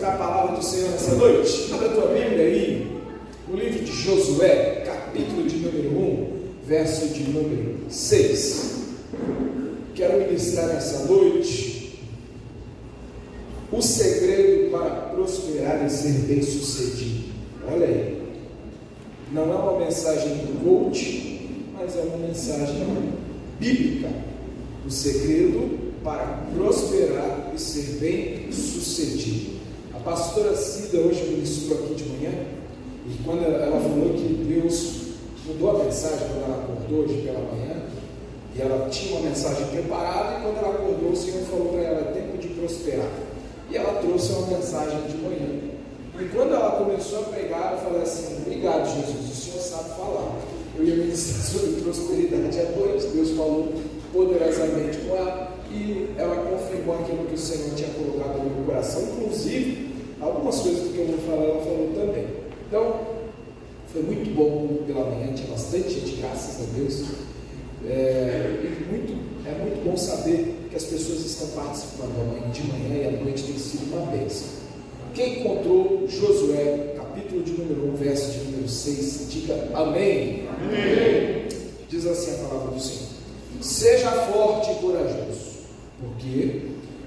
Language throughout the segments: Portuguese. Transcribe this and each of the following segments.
escutar a palavra do Senhor nessa noite? Abra a tua Bíblia aí, no livro de Josué, capítulo de número 1, verso de número 6. Quero ministrar nessa noite o segredo para prosperar e ser bem-sucedido. Olha aí, não é uma mensagem do coach, mas é uma mensagem bíblica. O segredo para prosperar e ser bem-sucedido. A pastora Cida hoje ministrou aqui de manhã, e quando ela falou que Deus mudou a mensagem quando ela acordou hoje pela manhã, e ela tinha uma mensagem preparada, e quando ela acordou, o Senhor falou para ela: é tempo de prosperar. E ela trouxe uma mensagem de manhã. E quando ela começou a pregar, eu falei assim: obrigado, Jesus, o Senhor sabe falar. Eu ia ministrar sobre prosperidade à noite. Deus falou poderosamente com ela, e ela confirmou aquilo que o Senhor tinha colocado no meu coração. Inclusive, algumas coisas que eu vou falar, ela falou também. Então, foi muito bom pela manhã, tinha bastante gente, graças a Deus. É muito bom saber que as pessoas estão participando de manhã, e a noite tem sido uma bênção. Quem encontrou Josué, capítulo de número 1, verso de número 6, diga amém. Amém. Diz assim a palavra do Senhor: seja forte e corajoso, porque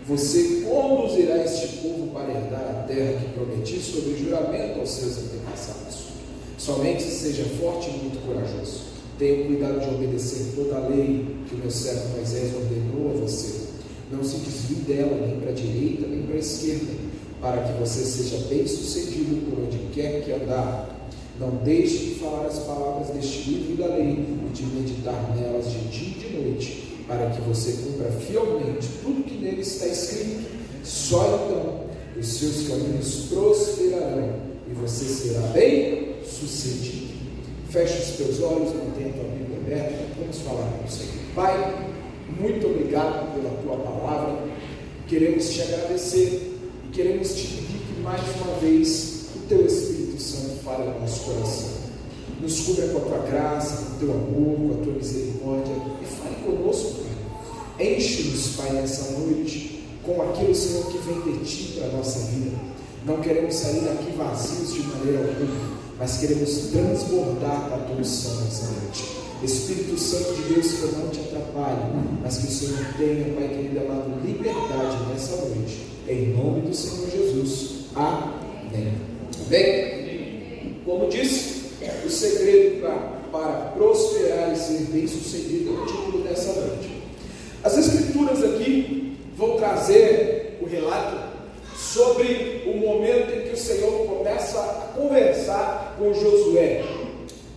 você conduzirá este povo para herdar a terra que prometi sob juramento aos seus antepassados. Somente seja forte e muito corajoso. Tenha cuidado de obedecer toda a lei que o meu servo Moisés ordenou a você. Não se desvie dela nem para a direita nem para a esquerda, para que você seja bem sucedido por onde quer que andar. Não deixe de falar as palavras deste livro da lei e de meditar nelas de dia e de noite, para que você cumpra fielmente tudo que nele está escrito. Só então os seus caminhos prosperarão e você será bem sucedido. Feche os teus olhos, mantenha a tua Bíblia aberta. Vamos falar com o Senhor. Pai, muito obrigado pela tua palavra. Queremos te agradecer e queremos te pedir que mais uma vez o teu Espírito Santo fale no nosso coração. Nos cubra com a tua graça, com o teu amor, com a tua misericórdia, e fale conosco, Pai. Enche-nos, Pai, nessa noite com aquilo, Senhor, que vem de ti para a nossa vida. Não queremos sair daqui vazios de maneira alguma, mas queremos transbordar a tua unção nessa noite. Espírito Santo de Deus, que eu não te atrapalhe, mas que o Senhor tenha, Pai querido amado, liberdade nessa noite, em nome do Senhor Jesus. Amém. Amém? Como disse, o segredo para prosperar e ser bem sucedido é o título dessa noite. As Escrituras aqui vão trazer o relato sobre o momento em que o Senhor começa a conversar com Josué.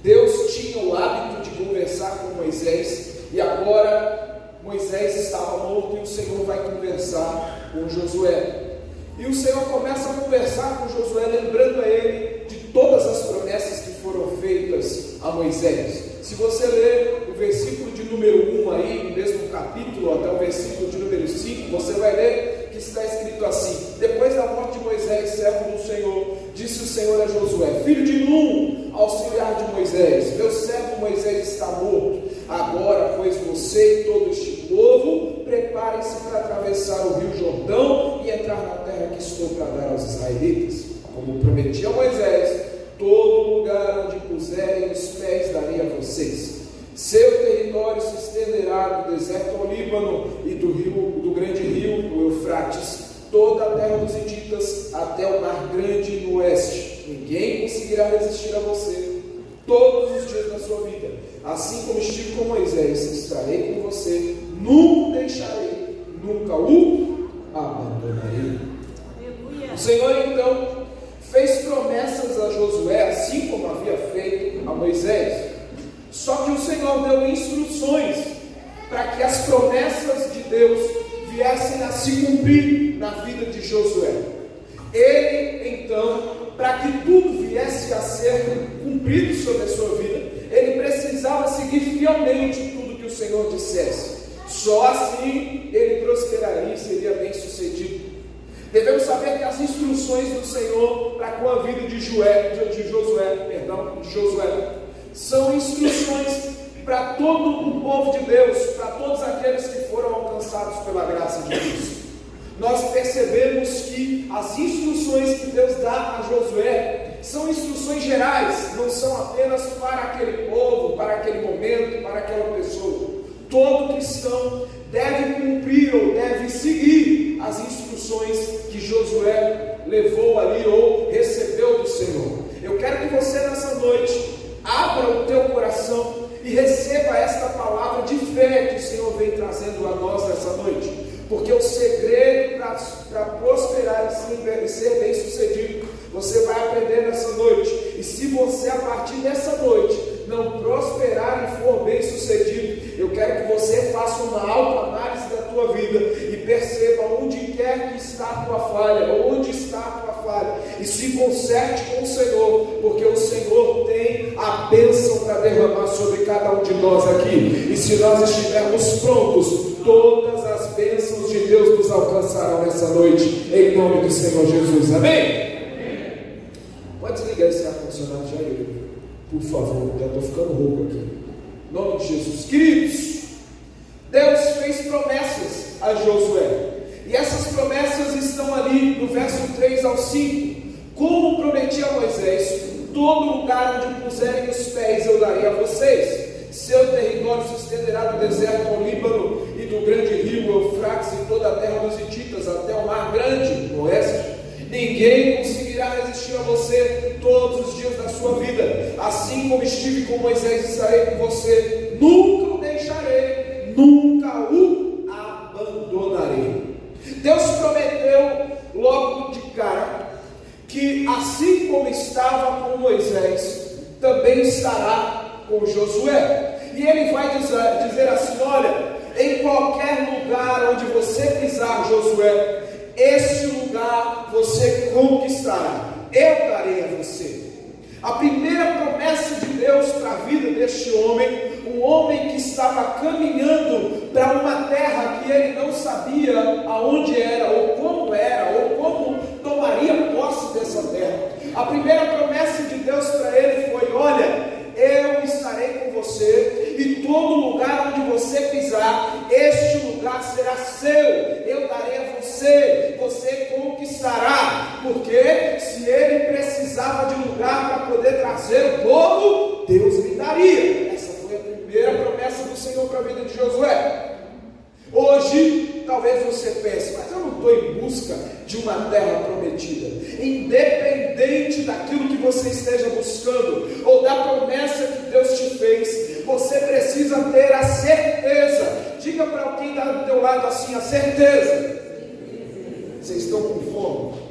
Deus tinha o hábito de conversar com Moisés, e agora Moisés estava morto e o Senhor vai conversar com Josué. E o Senhor começa a conversar com Josué, lembrando a ele de todas as promessas que foram feitas a Moisés. Se você ler o versículo de número 1 aí, no mesmo capítulo, até o versículo de número 5, você vai ler que está escrito assim: depois da morte de Moisés, servo do Senhor, disse o Senhor a Josué, filho de Nun, auxiliar de Moisés, meu servo Moisés está morto. Agora, pois, você e todo este povo, preparem-se para atravessar o rio Jordão e entrar na terra que estou para dar aos israelitas. Como prometi a Moisés, todo lugar onde puserem os pés darei a vocês. Seu território se estenderá do deserto ao Líbano e do grande rio, o Eufrates, toda a terra dos hititas até o mar grande no oeste. Ninguém conseguirá resistir a você todos os dias da sua vida. Assim como estive com Moisés, estarei com você, nunca deixarei, nunca o abandonarei. O Senhor então fez promessas a Josué, assim como havia feito a Moisés. Só que o Senhor deu instruções para que as promessas de Deus viessem a se cumprir na vida de Josué. Ele então, para que tudo viesse a ser cumprido sobre a sua vida, ele precisava seguir fielmente tudo que o Senhor dissesse. Só assim ele prosperaria e seria bem sucedido. Devemos saber que as instruções do Senhor para com a vida de Josué são instruções para todo o povo de Deus, para todos aqueles que foram alcançados pela graça de Deus. nós percebemos que as instruções que Deus dá a Josué são instruções gerais, não são apenas para aquele povo, para aquele momento, para aquela pessoa. Todo cristão deve cumprir ou deve seguir as instruções que Josué levou ali ou recebeu do Senhor. Eu quero que você nessa noite abra o teu coração e receba esta palavra de fé que o Senhor vem trazendo a nós nessa noite, porque o segredo para prosperar e ser bem sucedido, você vai aprender nessa noite. E se você a partir dessa noite não prosperar e for bem sucedido, eu quero que você faça uma autoanálise da tua vida e perceba onde quer que está a tua falha, onde está a tua falha, e se conserte com o Senhor, porque o Senhor tem a bênção para derramar sobre cada um de nós aqui, e se nós estivermos prontos, todas as bênçãos de Deus nos alcançarão nessa noite, em nome do Senhor Jesus, amém? Pode desligar esse ar-condicionado já, por favor, já estou ficando rouco aqui, em nome de Jesus. Queridos, Deus fez promessas a Josué, e essas promessas estão ali no verso 3 ao 5, como prometi a Moisés: todo lugar onde puserem os pés eu darei a vocês, seu território se estenderá do deserto ao Líbano e do grande rio Eufrates e toda a terra dos hititas até o mar grande no oeste. Ninguém conseguirá resistir a você todos os dias da sua vida. Assim como estive com Moisés, estarei com você. Nunca o deixarei, nunca o abandonarei. Deus prometeu logo de cara que assim como estava com Moisés, também estará com Josué. E ele vai dizer assim: olha, em qualquer lugar onde você pisar, Josué, esse lugar você conquistará, eu darei a você. A primeira promessa de Deus para a vida deste homem, um homem que estava caminhando para uma terra que ele não sabia aonde era, ou como tomaria posse dessa terra. A primeira promessa de Deus para ele foi: olha, eu estarei com você, e todo lugar onde você pisar, este lugar será seu, eu darei a você, você conquistará. Porque se ele precisava de lugar para poder trazer o povo, Deus lhe daria. Essa foi a primeira promessa do Senhor para a vida de Josué. Hoje, talvez você pense: mas eu não estou em busca de uma terra prometida. Independente daquilo que você esteja buscando, ou da promessa que Deus te fez, você precisa ter a certeza. Diga para quem está do teu lado assim: a certeza. Vocês estão com fome?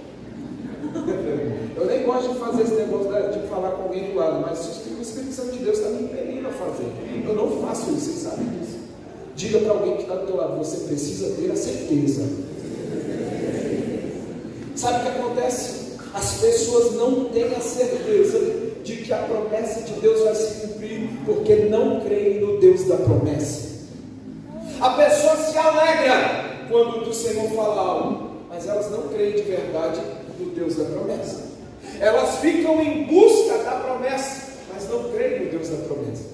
Eu nem gosto de fazer esse negócio de falar com alguém do lado, mas o Espírito Santo de Deus está me impelindo a fazer. Eu não faço isso, vocês sabem disso. Diga para alguém que está do teu lado: você precisa ter a certeza. Sabe o que acontece? As pessoas não têm a certeza de que a promessa de Deus vai se cumprir, porque não creem no Deus da promessa. A pessoa se alegra quando o Senhor fala algo, mas elas não creem de verdade no Deus da promessa. Elas ficam em busca da promessa, mas não creem no Deus da promessa.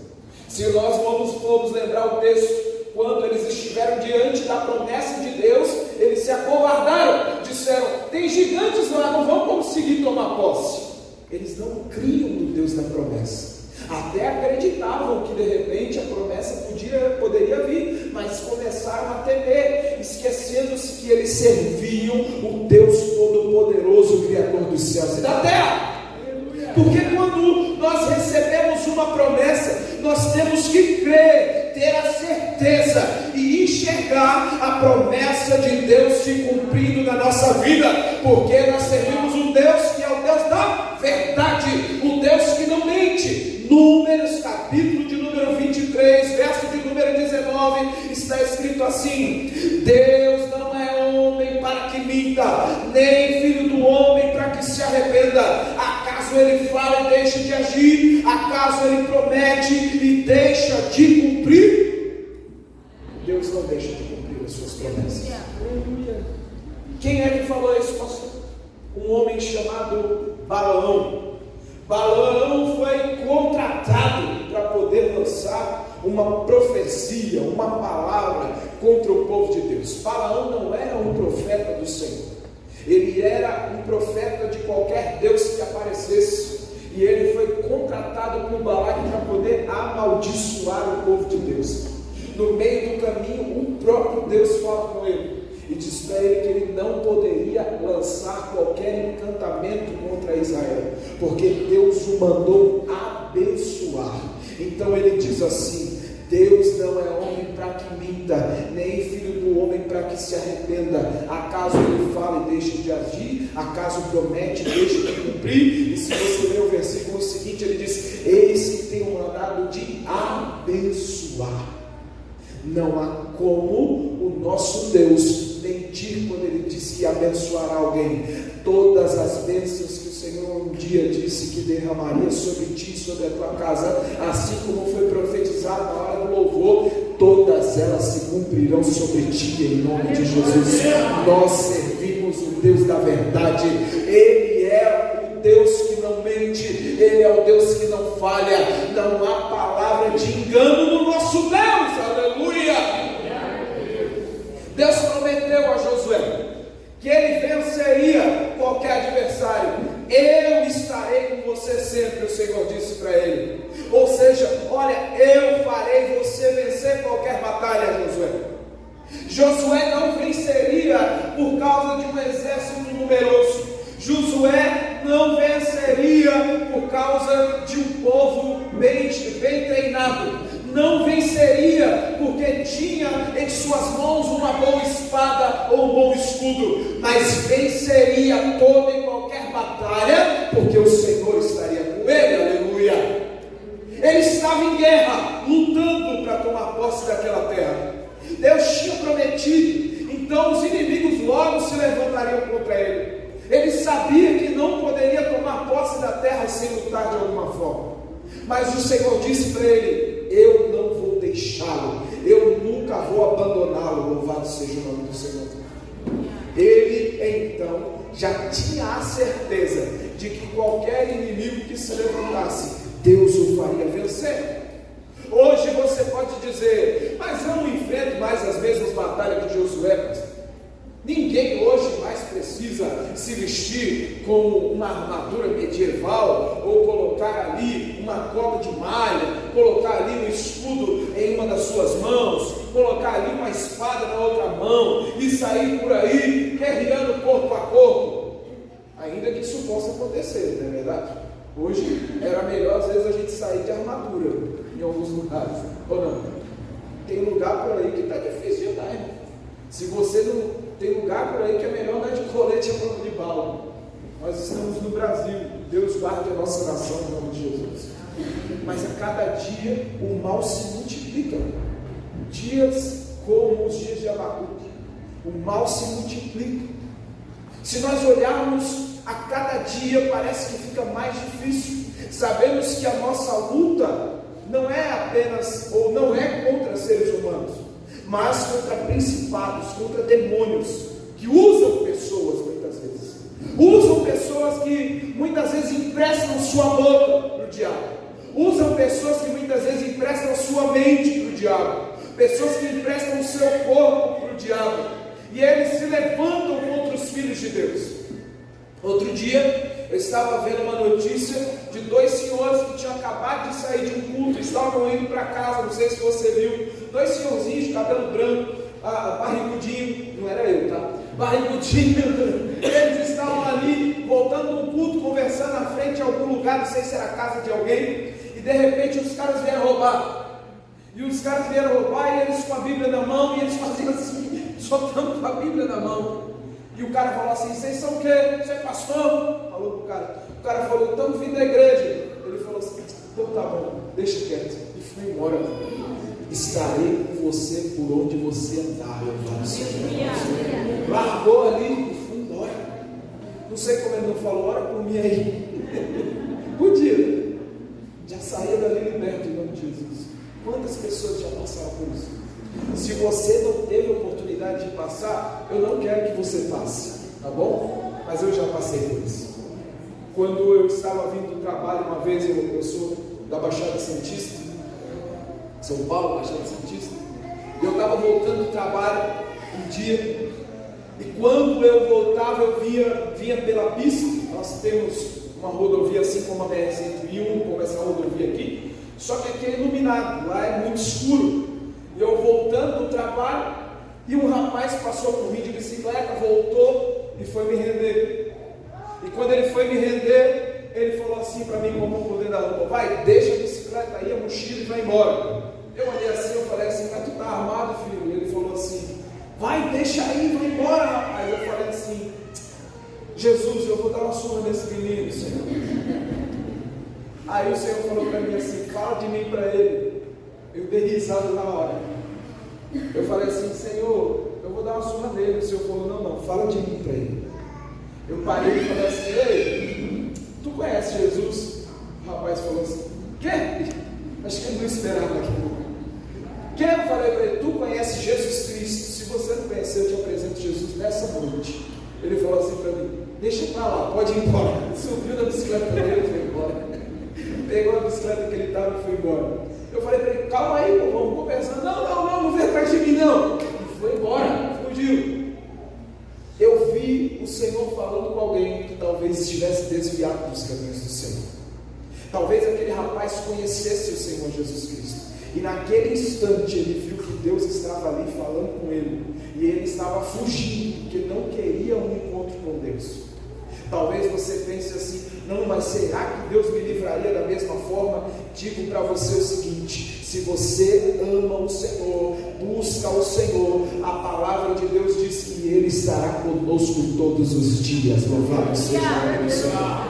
Se nós formos lembrar o texto, quando eles estiveram diante da promessa de Deus, eles se acovardaram, disseram: tem gigantes lá, não vão conseguir tomar posse. Eles não criam no Deus da promessa, até acreditavam que de repente a promessa poderia vir, mas começaram a temer, esquecendo-se que eles serviam o Deus Todo-Poderoso, Criador dos céus e da terra. Porque quando nós recebemos uma promessa, nós temos que crer, ter a certeza e enxergar a promessa de Deus se cumprindo na nossa vida, porque nós servimos um Deus que é o Deus da verdade, um Deus que não mente. Números, capítulo de número 23, verso de número 19, está escrito assim: Deus não é homem para que minta, nem filho do homem para que se arrependa. Acaso ele fala e deixa de agir? Acaso ele promete e deixa de cumprir? Deus não deixa de cumprir as suas promessas. Quem é que falou isso, pastor? Um homem chamado Balaão. Balaão foi contratado para poder lançar uma profecia, uma palavra contra o povo de Deus. Deus. Balaão não era um profeta do Senhor. Ele era um profeta de qualquer Deus que aparecesse. E ele foi contratado por Balaque para poder amaldiçoar o povo de Deus. No meio do caminho, o próprio Deus fala com ele e diz para ele que ele não poderia lançar qualquer encantamento contra Israel, porque Deus o mandou abençoar. Então ele diz assim: Deus não é homem para que minta, nem filho do homem para que se arrependa. Acaso ele fala e deixa de agir? Acaso promete e deixa de cumprir? E se você ler o versículo seguinte, ele diz: eis que tenho mandado de abençoar. Não há como o nosso Deus mentir quando ele disse que abençoará alguém. Todas as bênçãos que o Senhor um dia disse que derramaria sobre ti e sobre a tua casa, assim como foi profetizado na hora do louvor, todas elas se cumprirão sobre ti em nome de Jesus. Nós servimos o Deus da verdade. Ele é o Deus que não mente, Ele é o Deus que não falha. Não há palavra de engano no nosso Deus. Aleluia! Deus prometeu a Josué que ele venceria qualquer adversário. Eu estarei com você sempre, o Senhor disse para ele. Ou seja, olha, eu farei você vencer qualquer batalha, Josué. Josué não venceria por causa de um exército numeroso. Josué não venceria por causa de um povo bem treinado. Não venceria porque tinha em suas mãos uma boa espada ou um bom escudo, mas venceria toda e qualquer batalha, porque o Senhor estaria com ele. Aleluia! Ele estava em guerra, lutando para tomar posse daquela terra. Deus tinha prometido, então os inimigos logo se levantariam contra ele. Ele sabia que não poderia tomar posse da terra sem lutar de alguma forma, mas o Senhor disse para ele: eu não vou deixá-lo, eu nunca vou abandoná-lo. Louvado seja o nome do Senhor. Ele então já tinha a certeza de que qualquer inimigo que se levantasse, Deus o faria vencer. Hoje você pode dizer: mas eu não enfrento mais as mesmas batalhas que Josué. Ninguém hoje mais precisa se vestir com uma armadura medieval, ou colocar ali uma cota de malha, colocar ali um escudo em uma das suas mãos, colocar ali uma espada na outra mão e sair por aí guerreando corpo a corpo. Ainda que isso possa acontecer, não é verdade? Hoje era melhor às vezes a gente sair de armadura em alguns lugares, ou não? Tem lugar por aí que está difícil de andar, irmão. Se você não tem lugar por aí que é melhor andar de colete a prova de bala. Nós estamos no Brasil, Deus guarde a nossa nação em nome de Jesus. Mas a cada dia o mal se multiplica. Dias como os dias de Abacuque, o mal se multiplica. Se nós olharmos a cada dia, parece que fica mais difícil. Sabemos que a nossa luta não é apenas, ou não é contra seres humanos, mas contra principados, contra demônios, que usam pessoas muitas vezes. Usam pessoas que muitas vezes emprestam sua boca para o diabo. Usam pessoas que muitas vezes emprestam sua mente para o diabo. Pessoas que emprestam o seu corpo para o diabo. E eles se levantam contra os filhos de Deus. Outro dia, eu estava vendo uma notícia de dois senhores que tinham acabado de sair de um culto, estavam indo para casa, não sei se você viu, dois senhorzinhos de cabelo branco, barrigudinho, não era eu, tá? Barrigudinho, eles estavam ali, voltando do culto, conversando na frente de algum lugar, não sei se era a casa de alguém, e de repente os caras vieram roubar, e os caras vieram roubar, e eles com a Bíblia na mão, e eles faziam assim, soltando com a Bíblia na mão. E o cara falou assim: vocês são o quê? Você é pastor? Falou pro cara. O cara falou: estamos vindo da igreja. Ele falou assim: então tá bom, deixa quieto. E foi embora. Estarei com você por onde você andar. Largou ali e foi embora. Não sei como ele não falou: ora por mim aí. Podia. Já saía dali liberto em nome de Jesus. Quantas pessoas já passaram por isso? Se você não teve oportunidade de passar, eu não quero que você passe, tá bom? Mas eu já passei por isso. Quando eu estava vindo do trabalho uma vez, eu sou da Baixada Santista, São Paulo, Baixada Santista, e eu estava voltando do trabalho, um dia. E quando eu voltava, eu vinha pela pista. Nós temos uma rodovia assim como a BR-101, como essa rodovia aqui, só que aqui é iluminado, lá é muito escuro. Eu voltando do trabalho, e um rapaz passou por mim de bicicleta, voltou e foi me render. E quando ele foi me render, ele falou assim para mim, como por dentro da roupa: vai, deixa a bicicleta aí, a mochila e vai embora. Eu olhei assim, eu falei assim: mas tu tá armado, filho? Ele falou assim: vai, deixa aí, vai embora, rapaz. Eu falei assim: Jesus, eu vou dar uma surra nesse menino, Senhor. Aí o Senhor falou para mim assim: fala de mim para ele. Eu dei risada na hora. Eu falei assim: Senhor, eu vou dar uma surra nele. O Senhor falou: não, fala de mim para ele. Eu parei e falei assim: ei, tu conhece Jesus? O rapaz falou assim: quê? Acho que ele não esperava aquilo. Que eu falei para ele: tu conhece Jesus Cristo? Se você não conhecer, eu te apresento Jesus nessa noite. Ele falou assim para mim: deixa para lá, pode ir embora. Subiu da bicicleta dele e foi embora. Pegou a bicicleta que ele estava e foi embora. Eu falei para ele: calma aí, pô, vamos conversar. Não vem atrás de mim não. E foi embora, fugiu. Eu vi o Senhor falando com alguém que talvez estivesse desviado dos caminhos do Senhor. Talvez aquele rapaz conhecesse o Senhor Jesus Cristo, e naquele instante ele viu que Deus estava ali falando com ele, e ele estava fugindo, porque não queria um encontro com Deus. Talvez você pense assim: não, mas será que Deus me livraria da mesma forma? Digo para você o seguinte: se você ama o Senhor, busca o Senhor, a palavra de Deus diz que Ele estará conosco todos os dias. Louvado seja o Senhor.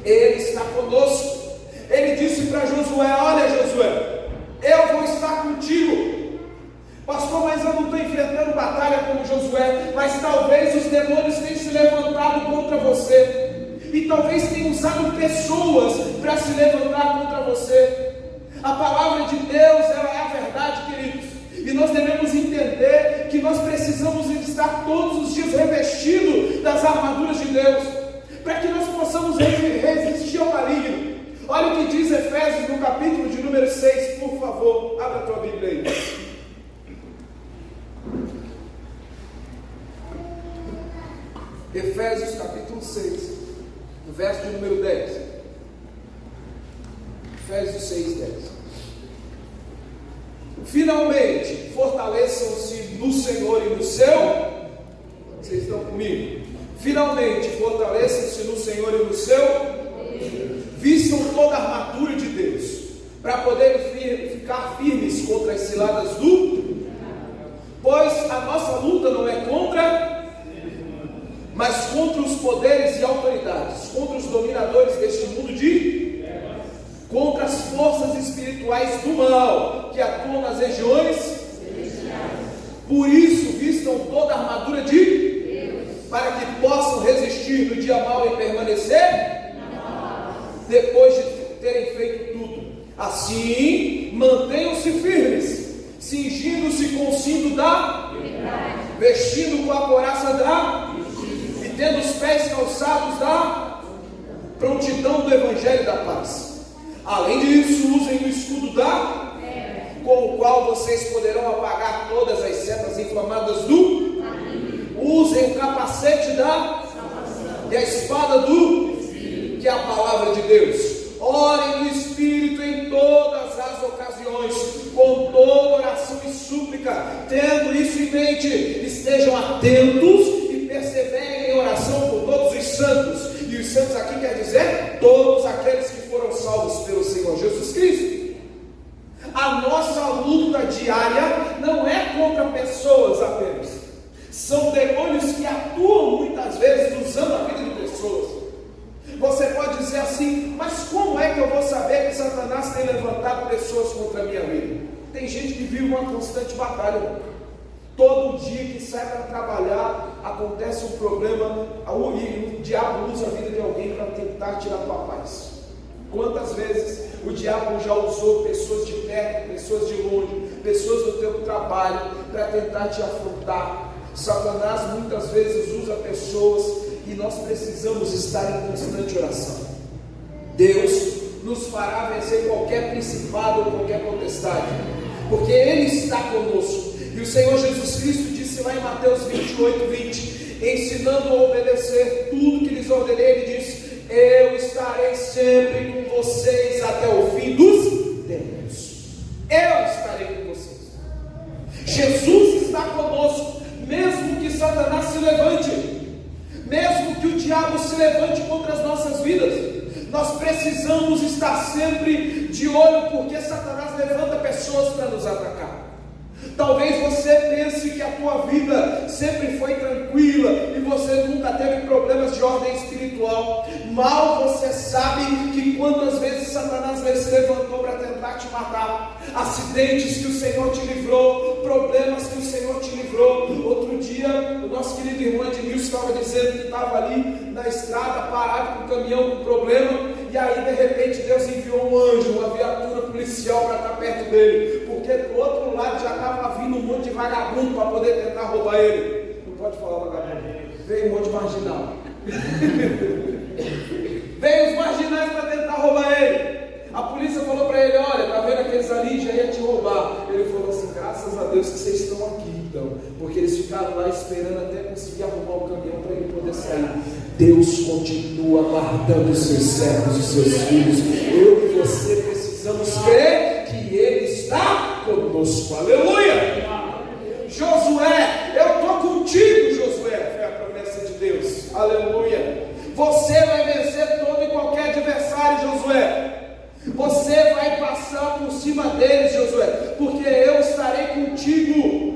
Ele está conosco. Ele disse para Josué: olha, Josué, eu vou estar contigo. Pastor, mas eu não estou enfrentando batalha como Josué. Mas talvez os demônios tenham se levantado contra você, e talvez tenham usado pessoas para se levantar contra você. A palavra de Deus, ela é a verdade, queridos, e nós devemos entender que nós precisamos estar todos os dias revestidos das armaduras de Deus, para que nós possamos resistir ao maligno. Olha o que diz Efésios no capítulo de número 6, por favor, abra a tua Bíblia aí. Efésios capítulo 6, no verso de número 10. Efésios 6, 10. Finalmente, fortaleçam-se no Senhor e no seu. Vocês estão comigo? Finalmente, fortaleçam-se no Senhor e no seu. Vistam toda a armadura de Deus, para poderem ficar firmes contra as ciladas do. Pois a nossa luta não é contra, mas contra os poderes e autoridades, contra os dominadores deste mundo contra as forças espirituais do mal, que atuam nas regiões. Por isso, vistam toda a armadura de Deus, para que possam resistir no dia mau e permanecer depois de terem feito tudo. Assim, mantenham-se firmes, cingindo-se com o cinto da verdade, vestindo com a couraça da justiça, e tendo os pés calçados da prontidão do Evangelho da paz. Além disso, usem o escudo da fé, com o qual vocês poderão apagar todas as setas inflamadas do maligno. Usem o capacete da salvação e a espada do Espírito, que é a palavra de Deus. Orem no Espírito em todas as ocasiões, com toda oração e súplica. Tendo isso em mente, estejam atentos e perseverem em oração por todos os santos. E os santos aqui quer dizer todos aqueles que foram salvos pelo Senhor Jesus Cristo. A nossa luta diária não é contra pessoas apenas. São demônios que atuam muitas vezes usando a vida de pessoas. Você pode dizer assim: mas como é que eu vou saber que Satanás tem levantado pessoas contra a minha vida? Tem gente que vive uma constante batalha. Todo dia que sai para trabalhar, acontece um problema, e o diabo usa a vida de alguém para tentar tirar a tua paz. Quantas vezes o diabo já usou pessoas de perto, pessoas de longe, pessoas do teu trabalho, para tentar te afrontar? Satanás muitas vezes usa pessoas, e nós precisamos estar em constante oração. Deus nos fará vencer qualquer principado ou qualquer potestade, porque Ele está conosco. E o Senhor Jesus Cristo disse lá em Mateus 28:20, ensinando a obedecer tudo que lhes ordenei, ele diz: eu estarei sempre com vocês até o fim dos tempos. Eu estarei com vocês. Jesus está conosco, mesmo que Satanás se levante, mesmo que o diabo se levante contra as nossas vidas. Nós precisamos estar sempre de olho, porque Satanás levanta pessoas para nos atacar. Talvez você pense que a tua vida sempre foi tranquila e você nunca teve problemas de ordem espiritual. Mal você sabe que quantas vezes Satanás se levantou para tentar te matar, acidentes que o Senhor te livrou, problemas que o Senhor te livrou. Outro dia, o nosso querido irmão Edmilson estava dizendo que estava ali na estrada, parado com o caminhão com problema, e aí de repente Deus enviou um anjo, uma viatura policial para estar perto dele, porque do outro lado já estava vindo um monte de vagabundo para poder tentar roubar ele. Não pode falar vagabundo, veio um monte de marginal. Veio os marginais para tentar roubar ele. A polícia falou para ele: olha, tá vendo aqueles ali, já ia te roubar. Ele falou assim: graças a Deus que vocês estão aqui então, porque eles ficaram lá esperando até conseguir arrumar o caminhão para ele poder sair. Deus continua guardando os seus servos, os seus filhos. Eu e você precisamos crer que Ele está conosco. Aleluia! Josué, eu estou contigo, Josué, foi a promessa de Deus. Aleluia! Você vai vencer todo e qualquer adversário, Josué. Você vai passar por cima deles, Josué, porque eu estarei contigo.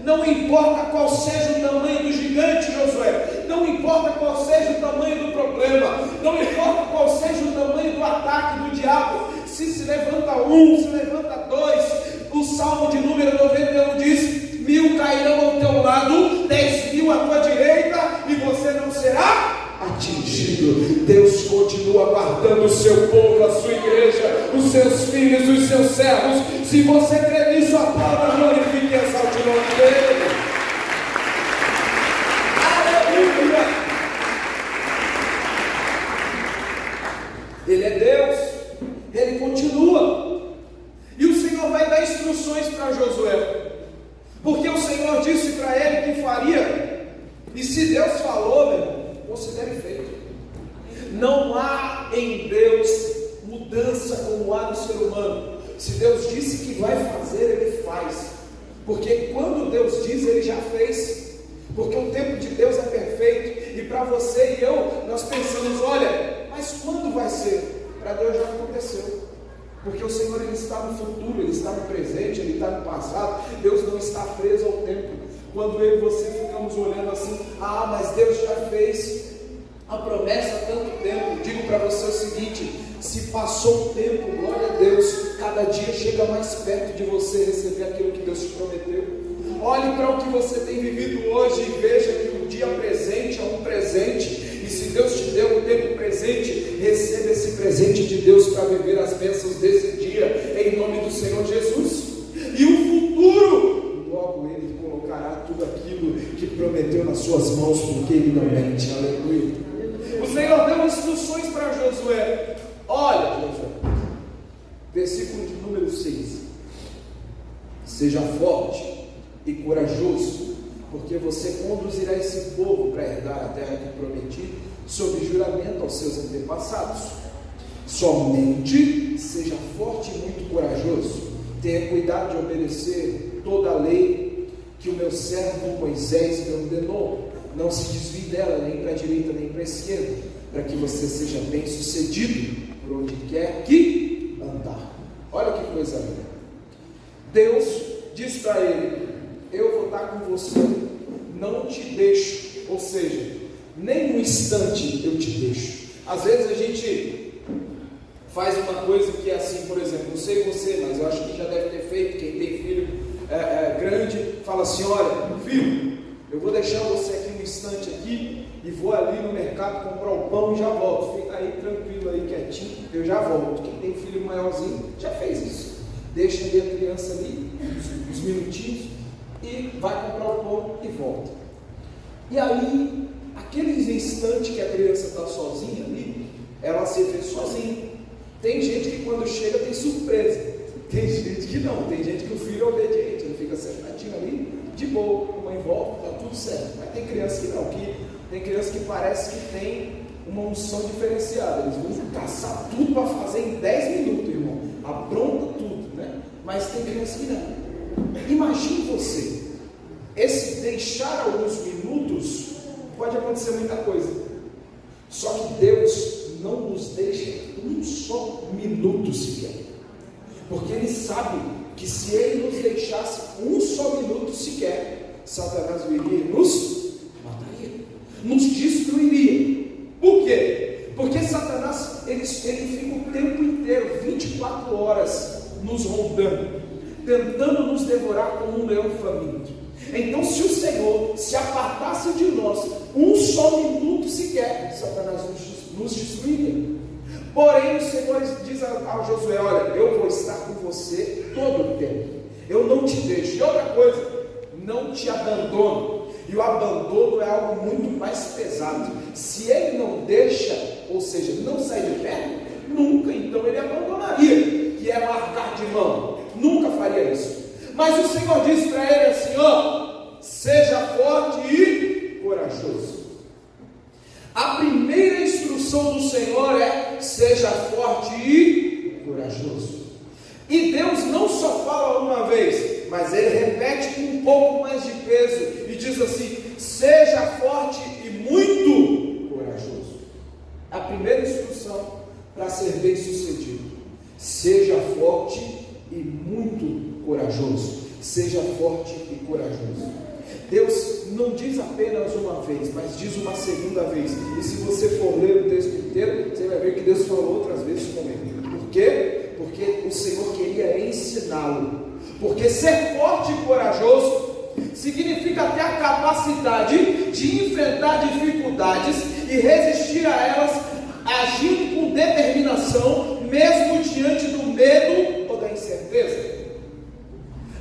Não importa qual seja o tamanho do gigante, Josué, não importa qual seja o tamanho do problema, não importa qual seja o tamanho do ataque do diabo, se levanta um, se levanta dois, o Salmo de número 91 diz: 1000 cairão ao teu lado, 10.000 à tua direita, e você não será atingido. Deus continua guardando o seu povo, a sua igreja, os seus filhos, os seus servos. Se você crê nisso, aplauda, glorifique e exalte o nome dele. Aleluia! Ele é Deus, Ele continua, e o Senhor vai dar instruções para Josué, porque o Senhor disse para ele que faria, e se Deus falou, meu irmão, considere feito. Não há em Deus mudança como há no ser humano. Se Deus disse que vai fazer, Ele faz, porque quando Deus diz, Ele já fez, porque o tempo de Deus é perfeito. E para você e eu, nós pensamos: olha, mas quando vai ser? Para Deus já aconteceu, porque o Senhor, Ele está no futuro, Ele está no presente, Ele está no passado. Deus não está preso ao tempo. Quando eu e você ficamos olhando assim: ah, mas Deus já fez a promessa há tanto tempo. Digo para você o seguinte: se passou o tempo, glória a Deus, cada dia chega mais perto de você receber aquilo que Deus te prometeu. Olhe para o que você tem vivido hoje e veja que o dia presente é um presente, e se Deus te deu o tempo presente, receba esse presente de Deus para viver as bênçãos desse dia, em nome do Senhor Jesus. E o futuro, logo Ele colocará tudo aquilo que prometeu nas suas mãos, porque Ele não mente. Aleluia. O Senhor deu instruções para Josué. Olha, Josué, versículo de número 6: seja forte e corajoso, porque você conduzirá esse povo para herdar a terra que prometi, sob juramento aos seus antepassados. Somente seja forte e muito corajoso. Tenha cuidado de obedecer toda a lei que o meu servo Moisés me ordenou. Não se desvie dela, nem para a direita, nem para a esquerda, para que você seja bem sucedido por onde quer que andar. Olha que coisa linda. Deus diz para ele: eu vou estar com você, não te deixo. Ou seja, nem um instante eu te deixo. Às vezes a gente faz uma coisa que é assim, por exemplo, não sei você, mas eu acho que já deve ter feito, quem tem filho grande, fala assim: olha, filho, eu vou deixar você aqui um instante aqui e vou ali no mercado comprar o pão e já volto. Fica aí tranquilo aí, quietinho, eu já volto. Quem tem filho maiorzinho já fez isso. Deixa ali a criança ali uns minutinhos e vai comprar o pão e volta. E aí, aqueles instantes que a criança está sozinha ali, ela se vê sozinha. Tem gente que quando chega tem surpresa, tem gente que não, tem gente que o filho é obediente, ele fica sentadinho ali, de boa, a mãe volta, está tudo certo. Mas tem criança que não, tem criança que parece que tem uma unção diferenciada. Eles vão caçar tudo para fazer em 10 minutos, irmão. Apronta tudo, né? Mas tem criança que não. Imagine você, esse deixar alguns minutos, pode acontecer muita coisa. Só que Deus não nos deixa um só minuto sequer. Porque Ele sabe que se Ele nos deixasse um só minuto sequer, Satanás viria e nos mataria, nos destruiria. Por quê? Porque Satanás, ele fica o tempo inteiro, 24 horas, nos rondando, tentando nos devorar como um leão faminto. Então, se o Senhor se apartasse de nós um só minuto sequer, Satanás nos destruiria. Porém, o Senhor diz ao Josué: olha, eu vou estar com você todo o tempo, eu não te deixo. E outra coisa, não te abandono. E o abandono é algo muito mais pesado. Se Ele não deixa, ou seja, não sai de perto, nunca então Ele abandonaria, que é largar de mão, nunca faria isso. Mas o Senhor disse para ele assim: ó, seja forte e corajoso. A primeira instrução do Senhor é: seja forte e corajoso. E Deus não só fala uma vez, mas Ele repete com um pouco mais de peso e diz assim: seja forte e muito corajoso. A primeira instrução para ser bem sucedido: seja forte e muito corajoso. Seja forte e corajoso. Deus não diz apenas uma vez, mas diz uma segunda vez. E se você for ler o texto inteiro, você vai ver que Deus falou outras vezes com ele. Por quê? Porque o Senhor queria ensiná-lo. Porque ser forte e corajoso significa ter a capacidade de enfrentar dificuldades e resistir a elas, agindo com determinação, mesmo diante do medo ou da incerteza.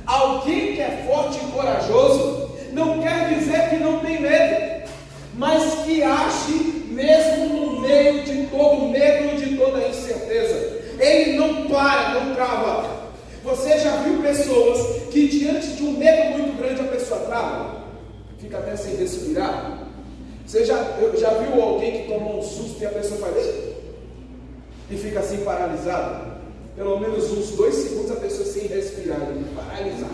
Alguém que é forte e corajoso não quer dizer que não tem medo, mas que age mesmo no meio de todo medo, de toda incerteza. Ele não para, não trava. Você já viu pessoas que diante de um medo muito grande a pessoa trava? Fica até sem respirar. Você já viu alguém que tomou um susto e a pessoa faz e fica assim paralisada? Pelo menos uns 2 segundos a pessoa sem respirar, paralisada.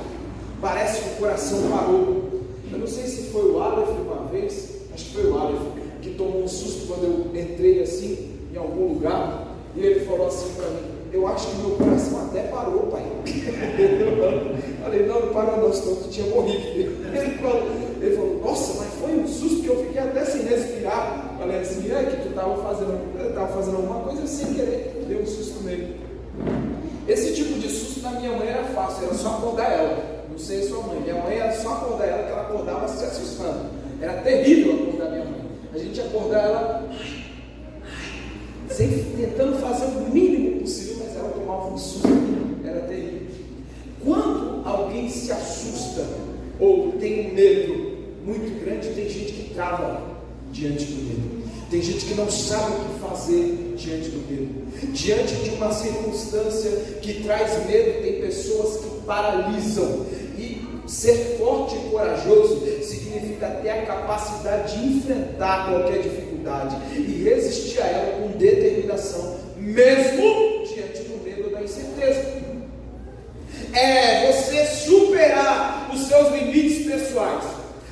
Parece que o coração parou. Eu não sei se foi o Aleph uma vez, acho que foi o Aleph, que tomou um susto quando eu entrei assim em algum lugar, e ele falou assim para mim: eu acho que meu coração até parou, pai. Eu falei: não parou não, senão tu tinha morrido. Ele falou: nossa, mas foi um susto que eu fiquei até sem respirar. Eu falei assim: é que tu estava fazendo alguma coisa sem querer, deu um susto nele. Esse tipo de susto na minha mãe era fácil, era só acordar ela. Não sei a sua mãe, minha mãe era só acordar ela, que ela acordava se assustando. Era terrível acordar minha mãe. A gente ia acordar ela tentando fazer o mínimo possível, mas ela tomava um susto, era terrível. Quando alguém se assusta ou tem um medo muito grande, tem gente que trava diante do medo. Tem gente que não sabe o que fazer diante do medo. Diante de uma circunstância que traz medo, tem pessoas que paralisam. E ser forte e corajoso significa ter a capacidade de enfrentar qualquer dificuldade e resistir a ela com determinação, mesmo diante do medo ou da incerteza. É você superar os seus limites pessoais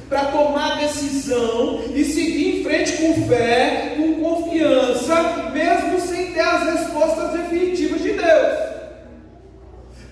para tomar decisão e seguir em frente com fé, com confiança, mesmo sem ter as respostas definitivas de Deus.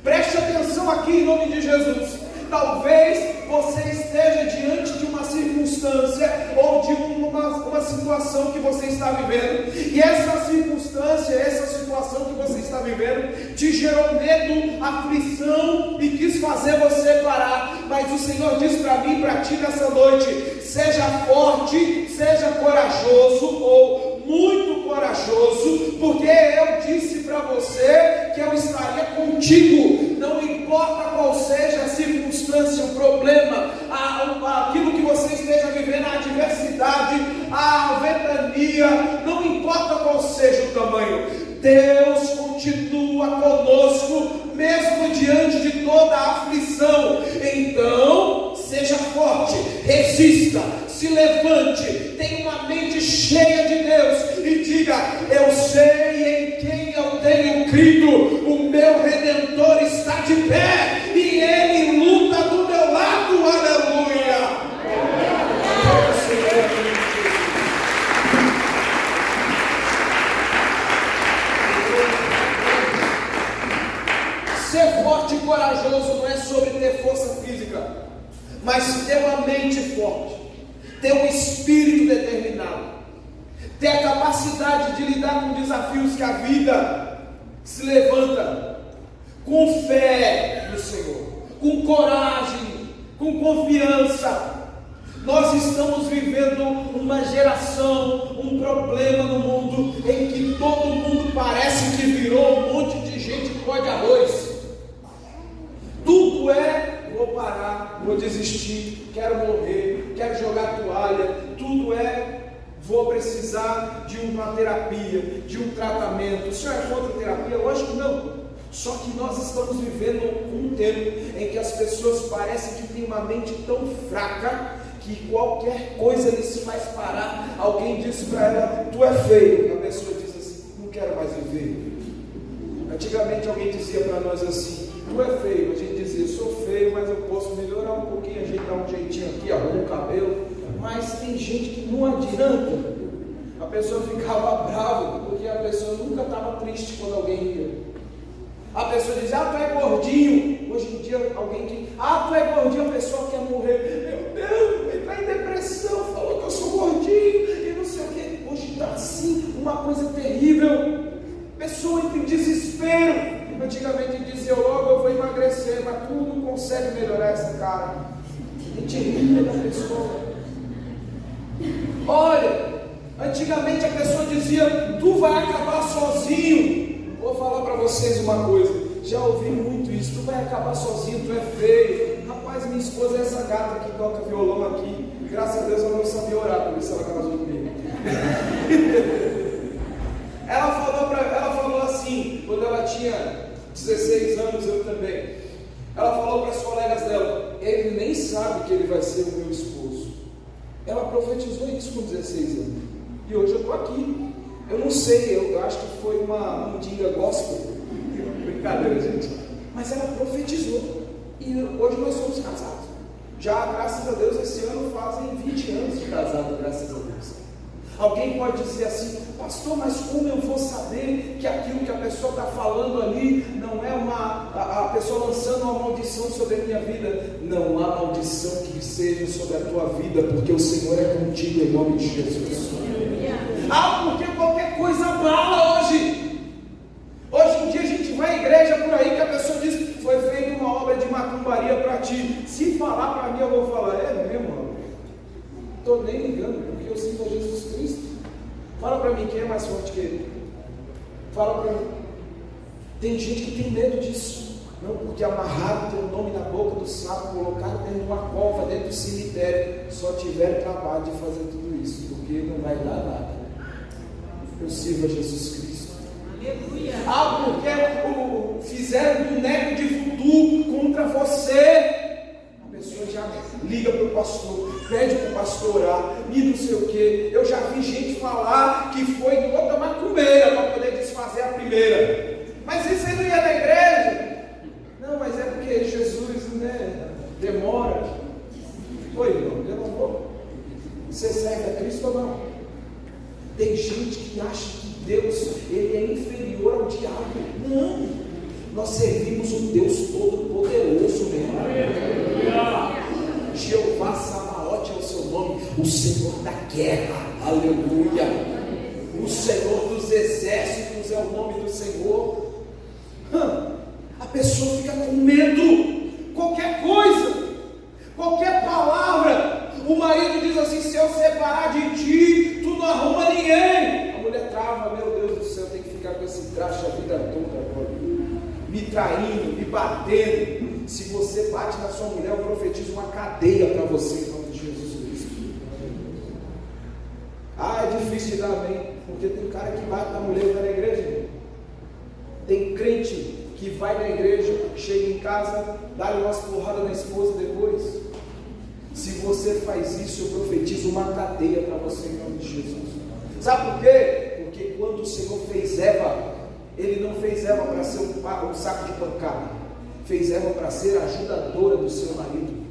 Preste atenção aqui em nome de Jesus. Talvez você esteja diante de uma circunstância ou de uma situação que você está vivendo, e essa circunstância, essa situação que você está vivendo te gerou medo, aflição e quis fazer você parar. Mas o Senhor diz para mim, para ti nessa noite: seja forte, seja corajoso ou muito corajoso, porque eu disse para você que eu estaria contigo. Não importa qual seja a circunstância, o problema, aquilo que você esteja vivendo, a adversidade, a ventania, não importa qual seja o tamanho, Deus continua conosco, mesmo diante de toda a aflição. Então, seja forte, resista, se levante, tenha uma mente cheia de Deus e diga: eu sei em quem eu tenho crido, o meu Redentor está de pé e Ele luta do meu lado. Aleluia! Ser forte e corajoso não é sobre ter força física, mas ter uma mente forte, ter um espírito determinado, ter a capacidade de lidar com desafios que a vida se levanta, com fé no Senhor, com coragem, com confiança. Nós estamos vivendo uma geração, um problema no mundo, em que todo mundo parece que virou um monte de gente que pode arroz. Tudo é: vou parar, vou desistir, quero morrer, quero jogar toalha. Tudo é: vou precisar de uma terapia, de um tratamento. O senhor é contra a terapia? Lógico que não. Só que nós estamos vivendo um tempo em que as pessoas parecem que têm uma mente tão fraca que qualquer coisa lhes faz parar. Alguém disse para ela: tu é feio. A pessoa diz assim: não quero mais viver. Antigamente alguém dizia para nós assim: tu é feio. A gente dizia: eu sou feio, mas eu posso melhorar um pouquinho, ajeitar um jeitinho aqui, arrumar o cabelo. Mas tem gente que não adianta. A pessoa ficava brava porque a pessoa nunca estava triste quando alguém ria. A pessoa diz: ah, tu é gordinho. Hoje em dia alguém que: ah, tu é gordinho, a pessoa quer morrer. Meu Deus, entrar em depressão, falou que eu sou gordinho e não sei o que. Hoje está assim, uma coisa terrível. Pessoa entra em desespero. Antigamente dizia: logo eu vou emagrecer, mas tu não consegue melhorar essa cara. A gente ri da pessoa. Olha, antigamente a pessoa dizia: tu vai acabar sozinho. Vou falar para vocês uma coisa, já ouvi muito isso: tu vai acabar sozinho, tu é feio. Rapaz, minha esposa é essa gata que toca violão aqui. Graças a Deus eu não sabia orar, por isso ela casou comigo. Ela falou assim, quando ela tinha 16 anos, eu também. Ela falou para as colegas dela: ele nem sabe que ele vai ser o meu esposo. Ela profetizou isso com 16 anos. E hoje eu estou aqui. Eu não sei, eu acho que foi uma mundinga gospel. Brincadeira, gente. Mas ela profetizou. E hoje nós somos casados. Já, graças a Deus, esse ano fazem 20 anos de casado, graças a Deus. Alguém pode dizer assim: pastor, mas como eu vou saber que aquilo que a pessoa está falando ali não é a pessoa lançando uma maldição sobre a minha vida? Não há maldição que seja sobre a tua vida, porque o Senhor é contigo em nome de Jesus. Ah, porque qualquer coisa abala hoje. Hoje em dia a gente vai à igreja por aí que a pessoa diz: foi feita uma obra de macumbaria para ti. Se falar para mim, eu vou falar: é mesmo? Estou nem ligando, porque eu sinto a Jesus Cristo. Fala para mim, quem é mais forte que ele? Fala para mim. Tem gente que tem medo disso. Não, porque amarrado tem o nome na boca do sapo, colocado dentro de uma cova, dentro do cemitério. Só tiver trabalho de fazer tudo isso, porque não vai dar nada. Eu sirvo a Jesus Cristo. Aleluia. Ah, porque fizeram boneco de voodoo contra você. A pessoa já liga para o pastor, pede para o pastor orar, e não sei o que. Eu já vi gente falar que foi de outra macumbeira para poder desfazer a primeira. Mas isso aí não ia na igreja? Não, mas é porque Jesus, né, demora. Oi, irmão, demorou. Você serve a Cristo ou não? Tem gente que acha que Deus ele é inferior ao diabo. Não, nós servimos um Deus todo-poderoso, meu irmão. Jeová Sabaote é o seu nome, o Senhor da guerra. Aleluia. O Senhor dos exércitos é o nome do Senhor. A pessoa fica com medo. Qualquer coisa, qualquer palavra. O marido diz assim: se eu separar de ti, tu não arruma ninguém. A mulher trava: meu Deus do céu, tem que ficar com esse traste a vida toda agora, me traindo, me batendo. Se você bate na sua mulher, eu profetizo uma cadeia para você em nome de Jesus Cristo. Ah, é difícil de dar amém, porque tem cara que bate na mulher e vai na igreja. Tem crente que vai na igreja, chega em casa, dá umas porradas na esposa depois. Se você faz isso, eu profetizo uma cadeia para você em nome de Jesus. Sabe por quê? Porque quando o Senhor fez Eva, Ele não fez Eva para ser um saco de pancada, fez Eva para ser a ajudadora do seu marido.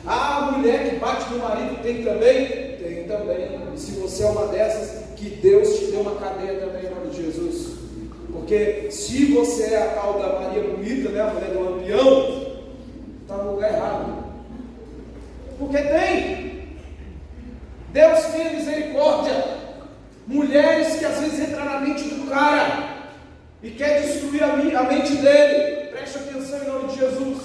A mulher que bate no marido tem também? Tem também. E se você é uma dessas, que Deus te dê uma cadeia também em nome de Jesus. Porque se você é a tal da Maria Bonita, né, a mulher do Lampião, está no lugar errado. Porque tem. Deus tem misericórdia. Mulheres que às vezes entram na mente do cara e quer destruir a mente dele. Preste atenção em nome de Jesus.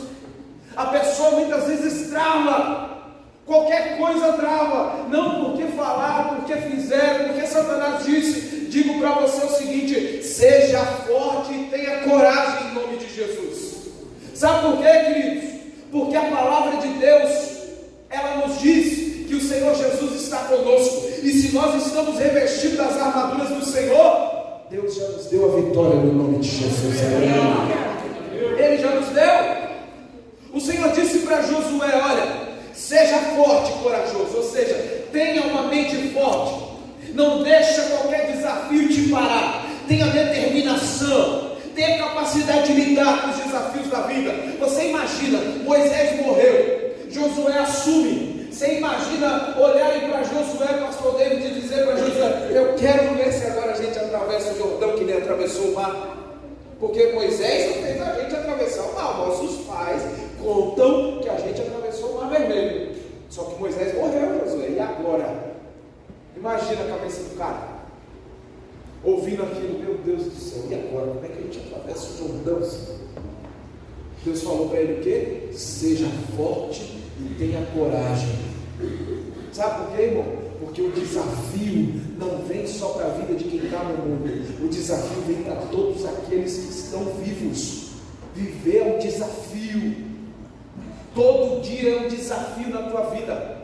A pessoa muitas vezes trava, qualquer coisa trava, não porque falaram, porque fizeram, porque Satanás disse. Digo para você o seguinte: seja forte e tenha coragem em nome de Jesus. Sabe por quê, queridos? Porque a palavra de Deus, ela nos diz que o Senhor Jesus está conosco, e se nós estamos revestidos das armaduras do Senhor, Deus já nos deu a vitória no nome de Jesus. Ele já nos deu. O Senhor disse para Josué: olha, seja forte e corajoso, ou seja, tenha uma mente forte, não deixa qualquer desafio te parar, tenha determinação, tenha capacidade de lidar com os desafios da vida. Você imagina, Moisés morreu, Josué assume. Você imagina olharem para Josué, pastor David, e dizer para Josué: eu quero ver se agora a gente atravessa o Jordão que nem atravessou o mar. Porque Moisés não fez a gente atravessar o mar. Nossos pais contam que a gente atravessou o Mar Vermelho. Só que Moisés morreu, Josué. E agora? Imagina a cabeça do cara ouvindo aquilo: meu Deus do céu, e agora? Como é que a gente atravessa o Jordão? Deus falou para ele o quê? Seja forte e tenha coragem. Sabe por quê, irmão? Porque o desafio não vem só para a vida de quem está no mundo. O desafio vem para todos aqueles que estão vivos. Viver é um desafio. Todo dia é um desafio na tua vida.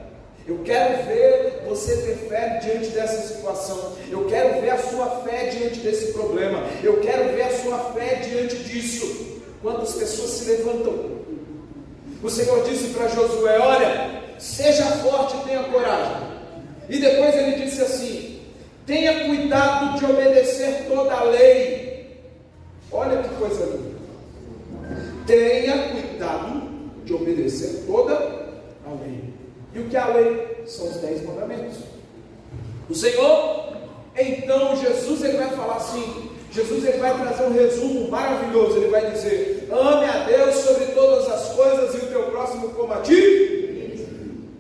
Eu quero ver você ter fé diante dessa situação. Eu quero ver a sua fé diante desse problema. Eu quero ver a sua fé diante disso. Quantas pessoas se levantam? O Senhor disse para Josué: olha, seja forte e tenha coragem. E depois ele disse assim: tenha cuidado de obedecer toda a lei. Olha que coisa linda. Tenha cuidado de obedecer toda a lei. E o que é a lei? São os 10 mandamentos. O Senhor, então, Jesus, ele vai falar assim. Jesus, ele vai trazer um resumo maravilhoso. Ele vai dizer: ame a Deus sobre todas as coisas e o teu próximo como a ti.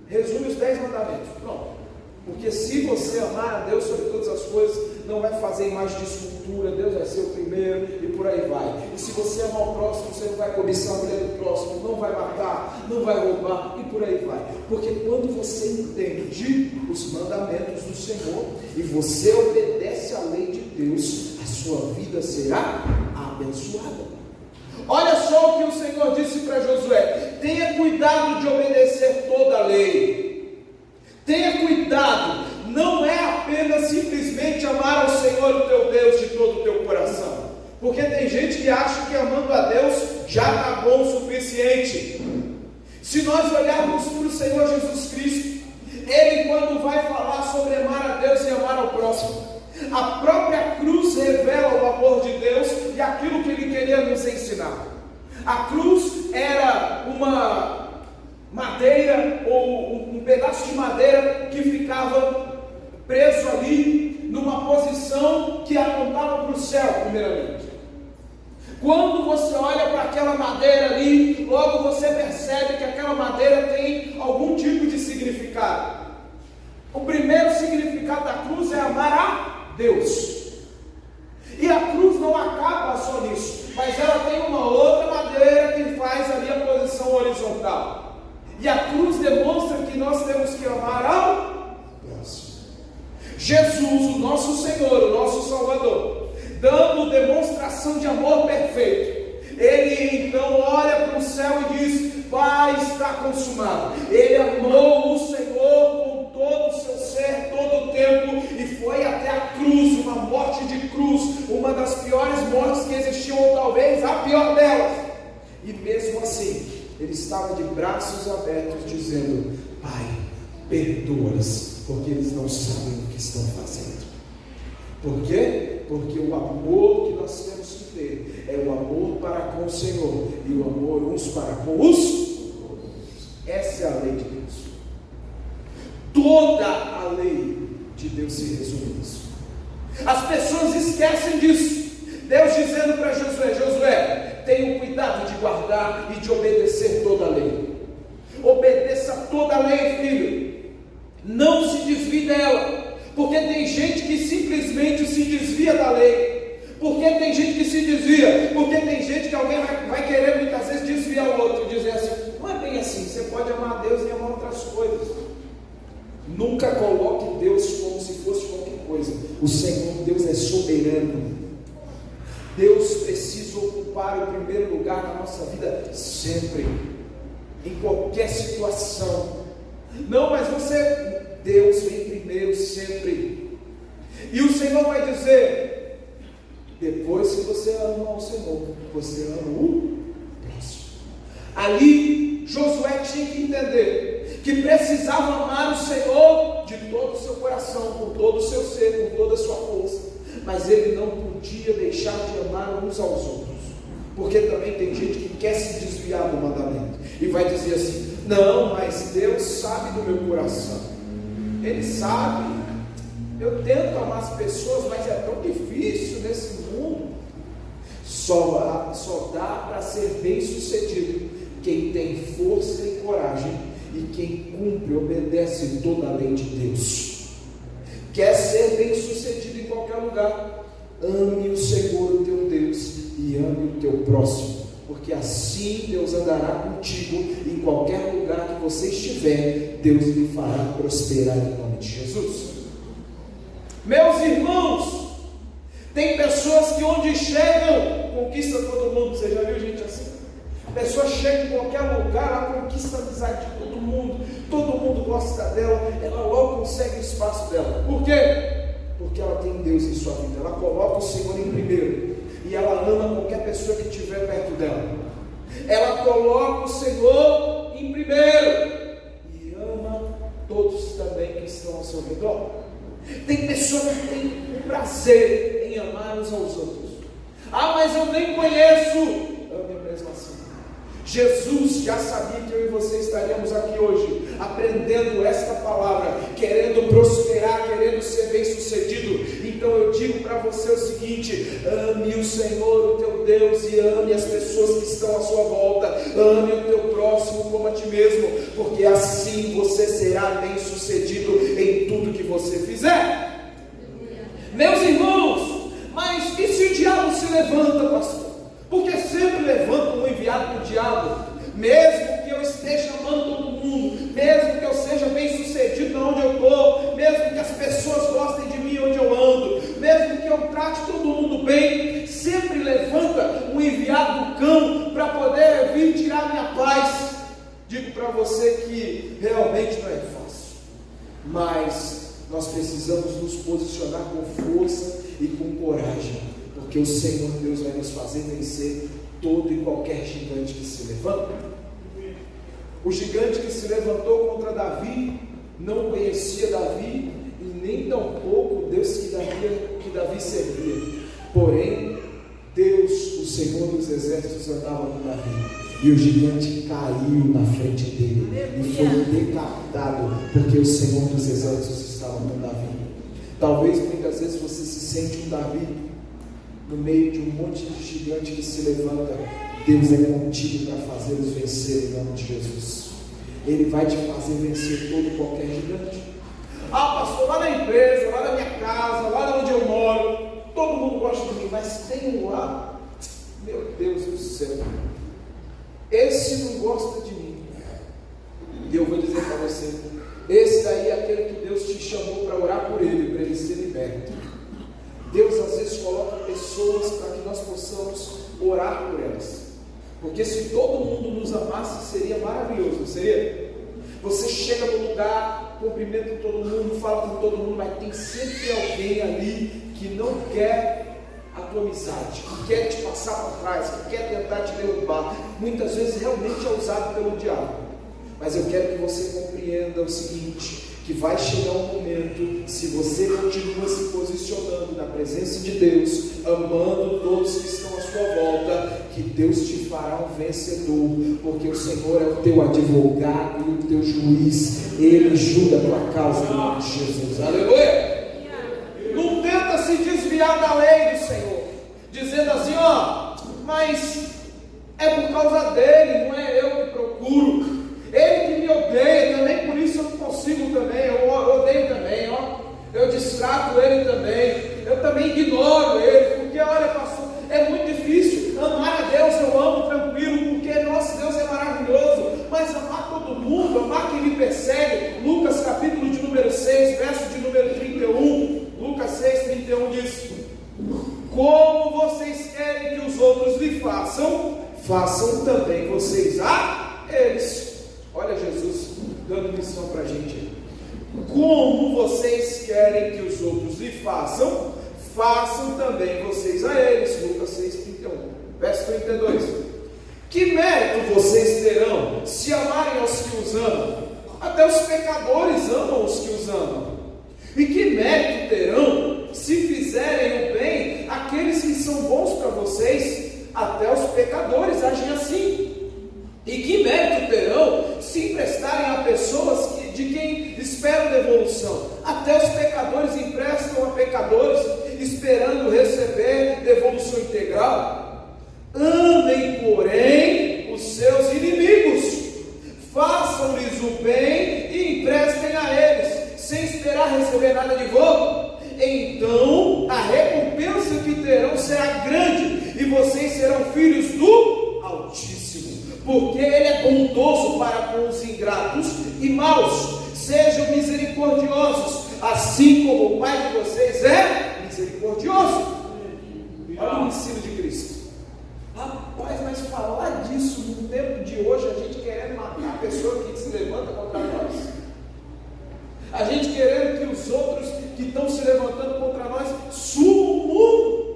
Resume os 10 mandamentos. Pronto. Porque se você amar a Deus sobre todas as coisas, não vai fazer imagem de escultura, Deus vai ser o primeiro e por aí vai. E se você amar o próximo, você não vai cobiçar a mulher do próximo, não vai matar, não vai roubar e por aí vai. Porque quando você entende os mandamentos do Senhor e você obedece à lei de Deus, a sua vida será abençoada. Olha só o que o Senhor disse para Josué: tenha cuidado de obedecer toda a lei. Tenha cuidado, não é apenas simplesmente amar ao Senhor o teu Deus de todo o teu coração, porque tem gente que acha que amando a Deus já está bom o suficiente. Se nós olharmos para o Senhor Jesus Cristo, Ele, quando vai falar sobre amar a Deus e amar ao próximo, a própria cruz revela o amor de Deus e aquilo que Ele queria nos ensinar. A cruz era uma madeira ou um pedaço de madeira que ficava preso ali numa posição que apontava para o céu, primeiramente. Quando você olha para aquela madeira ali, logo você percebe que aquela madeira tem algum tipo de significado. O primeiro significado da cruz é amar a Deus. E a cruz não acaba só nisso, mas ela tem uma outra madeira que faz ali a posição horizontal. E a cruz demonstra que nós temos que amar ao próximo. Jesus, o nosso Senhor, o nosso Salvador, dando demonstração de amor perfeito, Ele então olha para o céu e diz: Pai, está consumado. Ele amou o Senhor com todo o seu ser, todo o tempo, e foi até a cruz, uma morte de cruz, uma das piores mortes que existiam, ou talvez a pior delas. E mesmo assim, Ele estava de braços abertos, dizendo: Pai, perdoa-os, porque eles não sabem o que estão fazendo. Por quê? Porque o amor que nós temos que ter é o amor para com o Senhor e o amor uns para com os outros. Essa é a lei de Deus. Toda a lei de Deus se resume nisso. As pessoas esquecem disso. Deus dizendo para Josué: Josué, tenha cuidado de guardar e de obedecer toda a lei. Obedeça toda a lei, filho. Não se desvie dela, porque tem gente que simplesmente se desvia da lei. Por que tem gente que se desvia? Porque tem gente que alguém vai querer muitas vezes desviar o outro e dizer assim: não é bem assim, você pode amar a Deus e amar outras coisas. Nunca coloque Deus como se fosse qualquer coisa. O Senhor Deus é soberano. Deus precisa ocupar o primeiro lugar na nossa vida sempre, em qualquer situação. Não, mas Deus vem primeiro sempre. E o Senhor vai dizer: depois que você ama o Senhor, você ama o próximo. Ali Josué tinha que entender que precisava amar o Senhor de todo o seu coração, com todo o seu ser, com toda a sua força, mas ele não podia deixar de amar uns aos outros, porque também tem gente que quer se desviar do mandamento e vai dizer assim: não, mas Deus sabe do meu coração, Ele sabe, eu tento amar as pessoas, mas é tão difícil nesse mundo. Só dá para ser bem sucedido quem tem força e coragem e quem cumpre e obedece toda a lei de Deus. Quer ser bem sucedido em qualquer lugar? Ame o Senhor, o teu Deus, e ame o teu próximo, porque assim Deus andará contigo em qualquer lugar que você estiver. Deus lhe fará prosperar em nome de Jesus. Meus irmãos, tem pessoas que onde chegam, conquista todo mundo. Você já viu gente assim? A pessoa chega em qualquer lugar, ela conquista a amizade de todo mundo gosta dela, ela logo consegue o espaço dela. Por quê? Porque ela tem Deus em sua vida, ela coloca o Senhor em primeiro, e ela ama qualquer pessoa que estiver perto dela. Ela coloca o Senhor em primeiro, e ama todos também que estão ao seu redor. Tem pessoa que tem o prazer em amar uns aos outros. Ah, mas eu nem conheço. Ame mesmo assim. Jesus já sabia que eu e você estaríamos aqui hoje, aprendendo esta palavra, querendo prosperar, querendo ser bem sucedido. Então eu digo para você o seguinte: ame o Senhor, o teu Deus, e ame as pessoas que estão à sua volta. Ame o teu próximo como a ti mesmo, porque assim você será bem sucedido em tudo que você fizer. Meus irmãos, mas e se o diabo se levanta, pastor? Porque sempre levanta um enviado do diabo. Mesmo que eu esteja amando todo mundo, mesmo que eu seja bem sucedido onde eu estou, mesmo que as pessoas gostem de mim onde eu ando, mesmo que eu trate todo mundo bem, sempre levanta um enviado do cão para poder vir tirar minha paz. Digo para você que realmente não é fácil, mas nós precisamos nos posicionar com força e com coragem, porque o Senhor Deus vai nos fazer vencer todo e qualquer gigante que se levanta. O gigante que se levantou contra Davi não conhecia Davi e nem tampouco o Deus que Davi servia. Porém, Deus, o Senhor dos exércitos, andava com Davi, e o gigante caiu na frente dele e foi decapitado, porque o Senhor dos exércitos estava com Davi. Talvez muitas vezes você se sente um Davi no meio de um monte de gigante que se levanta. Deus é contigo para fazê-los vencer em nome de Jesus. Ele vai te fazer vencer todo e qualquer gigante. Ah, pastor, lá na empresa, lá na minha casa, lá onde eu moro, todo mundo gosta de mim, mas tem um lá, meu Deus do céu, esse não gosta de mim. E eu vou dizer para você, esse daí é aquele que Deus te chamou para orar por ele, para ele ser liberto. Deus às vezes coloca pessoas para que nós possamos orar por elas, porque se todo mundo nos amasse, seria maravilhoso, não seria? Você chega no lugar, cumprimenta todo mundo, fala com todo mundo, mas tem sempre alguém ali que não quer a tua amizade, que quer te passar para trás, que quer tentar te derrubar. Muitas vezes realmente é usado pelo diabo. Mas eu quero que você compreenda o seguinte, que vai chegar um momento, se você continua se posicionando na presença de Deus, amando todos que estão à sua volta, que Deus te fará um vencedor, porque o Senhor é o teu advogado e o teu juiz, Ele julga a tua causa em nome de Jesus. Aleluia! Não tenta se desviar da lei do Senhor, dizendo assim, mas é por causa dele, não é eu que procuro. Ele que me odeia também, por isso eu não consigo também, eu odeio também, eu distrato ele também, eu também ignoro ele, porque olha, pastor, é muito difícil amar a Deus. Eu amo tranquilo, porque nosso Deus é maravilhoso, mas amar todo mundo, amar quem me persegue. Lucas capítulo de número 6, verso de número 31, Lucas 6, 31 diz: como vocês querem que os outros lhe façam, façam também vocês a eles. Olha Jesus dando missão para a gente. Como vocês querem que os outros lhe façam, façam também vocês a eles. Lucas 6, 31, verso 32. Que mérito vocês terão se amarem aos que os amam? Até os pecadores amam os que os amam. E que mérito terão se fizerem o bem àqueles que são bons para vocês? Até os pecadores agem assim. E que mérito terão se emprestarem a pessoas de quem esperam devolução? Até os pecadores emprestam a pecadores, esperando receber devolução integral. Amem, porém, os seus inimigos, façam-lhes o bem e emprestem a eles, sem esperar receber nada de volta. Então a recompensa que terão será grande, e vocês serão filhos do Altíssimo, porque Ele é bondoso para com os ingratos e maus. Sejam misericordiosos, assim como o Pai de vocês é misericordioso. Olha o ensino de Cristo. Rapaz, mas falar disso no tempo de hoje, a gente querendo matar a pessoa que se levanta contra nós, a gente querendo que os outros que estão se levantando contra nós sumam o mundo.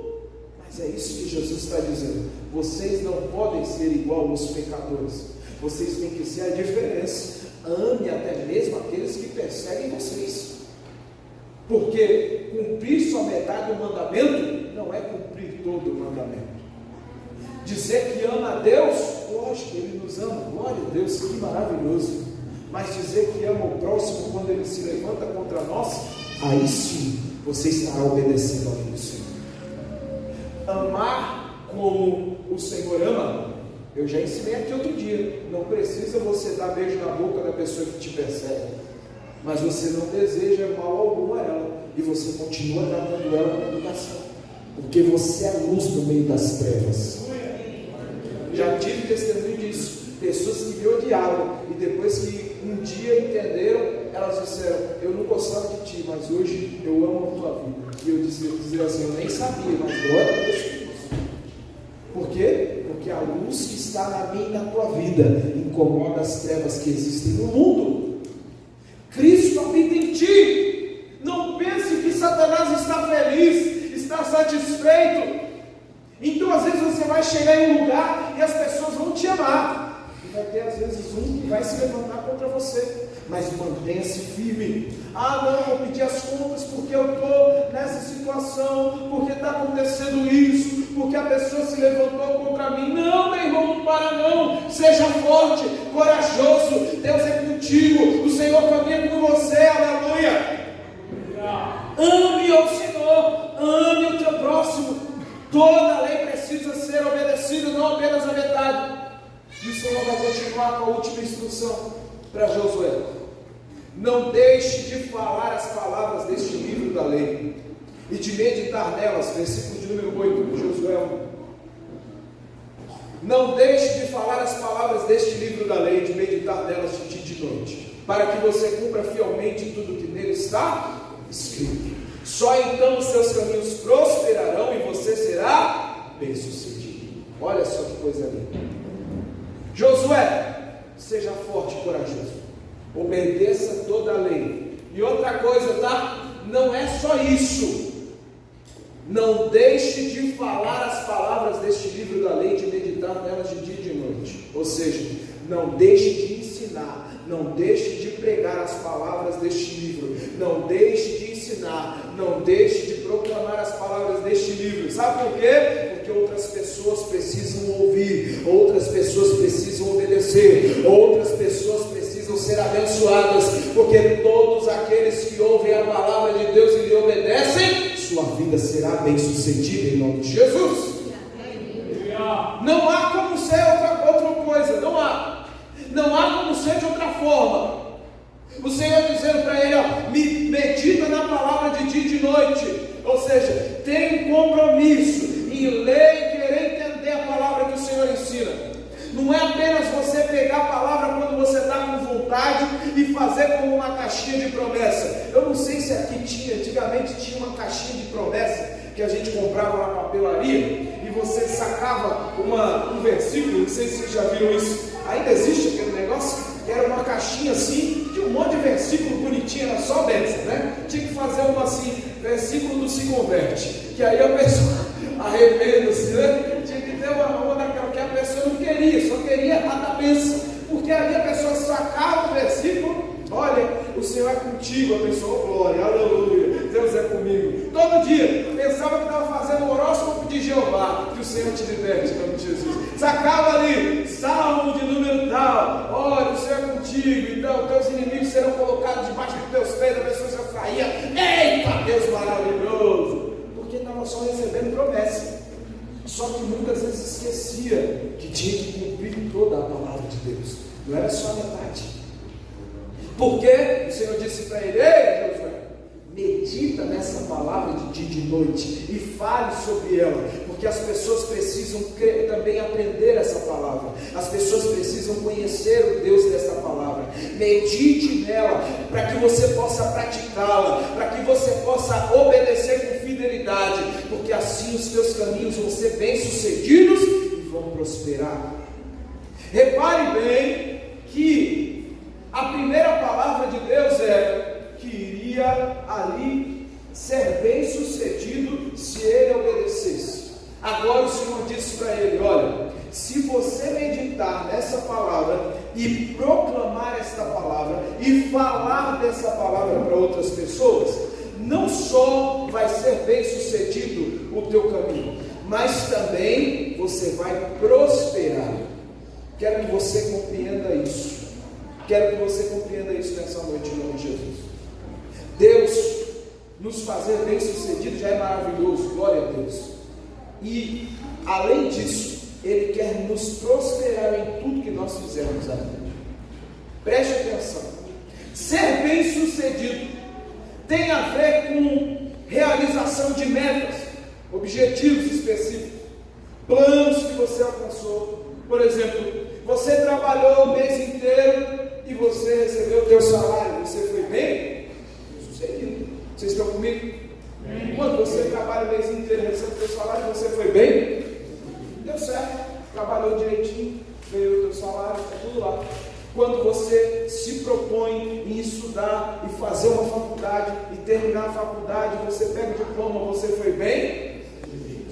Mas é isso que Jesus está dizendo: vocês não podem ser igual aos pecadores, vocês têm que ser a diferença. Ame até mesmo aqueles que perseguem vocês, porque cumprir só metade do mandamento não é cumprir todo o mandamento. Dizer que ama a Deus, lógico, Ele nos ama, glória a Deus, que maravilhoso. Mas dizer que ama o próximo quando ele se levanta contra nós, aí sim você estará obedecendo ao do Senhor. Amar como o Senhor ama, eu já ensinei aqui outro dia. Não precisa você dar beijo na boca da pessoa que te persegue, mas você não deseja mal algum a ela, e você continua tratando ela com educação, porque você é luz no meio das trevas. Já tive testemunho disso. Pessoas que me odiavam, e depois que um dia entenderam, elas disseram: eu não gostava de ti, mas hoje eu amo a tua vida. E eu dizia assim: eu nem sabia, mas glória a Deus por isso. Por quê? Porque a luz que está na minha e na tua vida incomoda as trevas que existem no mundo. Cristo habita em ti. Não pense que Satanás está feliz, está satisfeito. Então às vezes você vai chegar em um lugar e as pessoas vão te amar, e vai ter às vezes um que vai se levantar contra você, mas mantenha-se firme. Não, eu vou pedir as contas porque eu estou nessa situação, porque está acontecendo isso, porque a pessoa se levantou contra mim. Não, meu irmão, não para não. Seja forte, corajoso. Deus é contigo, o Senhor caminha com você. Aleluia. Ame ao Senhor, ame o teu próximo. Toda a lei precisa ser obedecida, não apenas a metade. E o Senhor vai continuar com a última instrução para Josué: não deixe de falar as palavras deste livro da lei e de meditar nelas. Versículo de número 8 de Josué 1. Não deixe de falar as palavras deste livro da lei e de meditar nelas de dia e de noite, para que você cumpra fielmente tudo que nele está escrito. Só então os seus caminhos prosperarão e você será bem-sucedido. Olha só que coisa linda. Josué, seja forte e corajoso, obedeça toda a lei. E outra coisa, tá? Não é só isso. Não deixe de falar as palavras deste livro da lei, de meditar nelas de dia e de noite. Ou seja, não deixe de ensinar não deixe de pregar as palavras deste livro, não deixe de ensinar, não deixe de proclamar as palavras deste livro. Sabe por quê? Porque outras pessoas precisam ouvir, outras pessoas precisam obedecer, outras pessoas precisam ser abençoadas, porque todos aqueles que ouvem a palavra de Deus e lhe obedecem, sua vida será bem sucedida em nome de Jesus. Não há como ser outra coisa, não há como ser de outra forma. O Senhor dizendo para ele, medita na palavra de dia e de noite, ou seja, tem um compromisso em ler e querer entender a palavra que o Senhor ensina. Não é apenas você pegar a palavra quando você está com vontade e fazer como uma caixinha de promessa. Eu não sei se aqui antigamente tinha uma caixinha de promessa que a gente comprava lá na papelaria e você sacava um versículo, não sei se vocês já viram isso. Ainda existe aquele negócio, que era uma caixinha assim, de um monte de versículo bonitinho, era só bênção, né? Tinha que fazer uma assim, versículo do se converte, que aí a pessoa arrependa, assim, né? Tinha que ter uma daquela que a pessoa não queria, só queria a da bênção, porque ali a pessoa sacava o versículo, olha, o Senhor é contigo, a pessoa, oh, glória, aleluia, Deus é comigo. Todo dia, pensava que estava fazendo o horóscopo de Jeová, que o Senhor te liberte, em nome de Jesus. Sacava ali, salmo de número tal, olha, o Senhor é contigo, então teus inimigos serão colocados debaixo dos teus pés, a pessoa já saía, eita, Deus maravilhoso, porque estava só recebendo promessa, só que muitas vezes esquecia que tinha que cumprir toda a palavra de Deus, não era só a metade. Porque o Senhor disse para ele, ei Josué, medita nessa palavra de dia e de noite e fale sobre ela, porque as pessoas precisam também aprender essa palavra, as pessoas precisam conhecer o Deus dessa palavra. Medite nela para que você possa praticá-la, para que você possa obedecer com fidelidade, porque assim os teus caminhos vão ser bem-sucedidos e vão prosperar. Repare bem que a primeira palavra de Deus que iria ali ser bem sucedido se ele obedecesse. Agora o Senhor disse para ele, olha, se você meditar nessa palavra e proclamar esta palavra e falar dessa palavra para outras pessoas, não só vai ser bem sucedido o teu caminho, mas também você vai prosperar. Quero que você compreenda isso. Quero que você compreenda isso nessa noite, em nome de Jesus. Deus nos fazer bem sucedido já é maravilhoso, glória a Deus. E além disso, Ele quer nos prosperar em tudo que nós fizermos na vida. Preste atenção. Ser bem sucedido tem a ver com realização de metas, objetivos específicos, planos que você alcançou. Por exemplo, você trabalhou o mês inteiro e você recebeu o teu salário, você foi bem sucedido. Vocês estão comigo? Quando você trabalha o mês inteiro e recebe o teu salário, você foi bem, deu certo, trabalhou direitinho, ganhou o teu salário, está tudo lá. Quando você se propõe em estudar e fazer uma faculdade e terminar a faculdade, você pega o diploma, você foi bem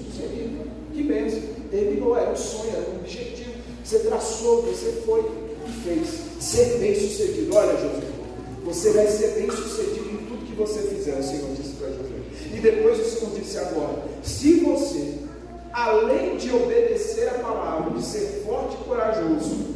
sucedido. Que bênção, terminou, era um sonho, era um objetivo, você traçou, você foi e fez. Ser bem sucedido. Olha, Josué, você vai ser bem sucedido em tudo que você fizer, o Senhor disse para Josué. E depois o Senhor disse agora, se você, além de obedecer a palavra, de ser forte e corajoso,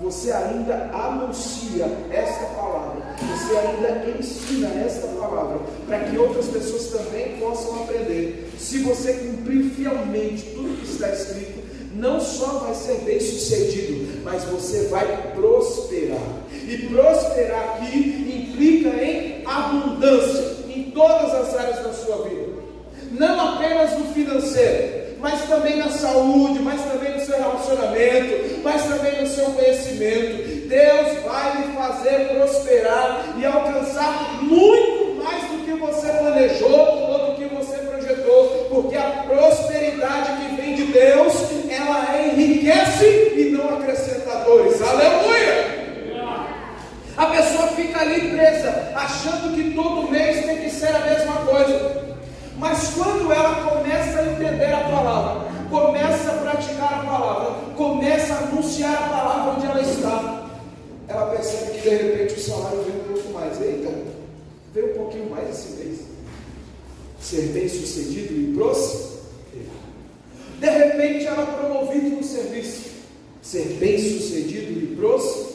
você ainda anuncia esta palavra, você ainda ensina esta palavra, para que outras pessoas também possam aprender. Se você cumprir fielmente tudo que está escrito, não só vai ser bem sucedido, mas você vai prosperar. E prosperar aqui implica em abundância em todas as áreas da sua vida, não apenas no financeiro, mas também na saúde, mas também no seu relacionamento, mas também no seu conhecimento. Deus vai lhe fazer prosperar e alcançar muito mais do que você planejou ou do que você projetou, porque a prosperidade que vem de Deus, ela enriquece e não acrescenta dores. Aleluia! A pessoa fica ali presa, achando que todo mês tem que ser a mesma coisa. Mas quando ela começa a entender a palavra, começa a praticar a palavra, começa a anunciar a palavra onde ela está, ela percebe que de repente o salário vem um pouco mais. Eita, veio um pouquinho mais esse mês. Ser bem sucedido e prosperar. De repente ela é promovida no serviço. Ser bem sucedido e prosperar.